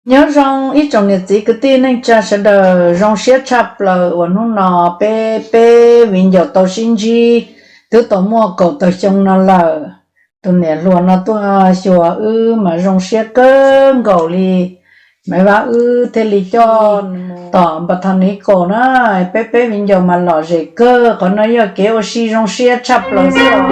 nhớ rằng ít trong nhiệt chỉ cái tin anh cha sẽ đờ rằng sẽ chập là ở nó nọ pe pe mình giờ tàu sinh chi thứ tàu mua cầu tàu trong nó là tụi này luôn nó tôi sửa mà rằng sẽ cơn cầu li mấy bà thế li cho tỏ bát thằng ấy cổ nó pe pe mình giờ mà lọ dễ cơ còn nó giờ kéo xi rằng sẽ chập là sao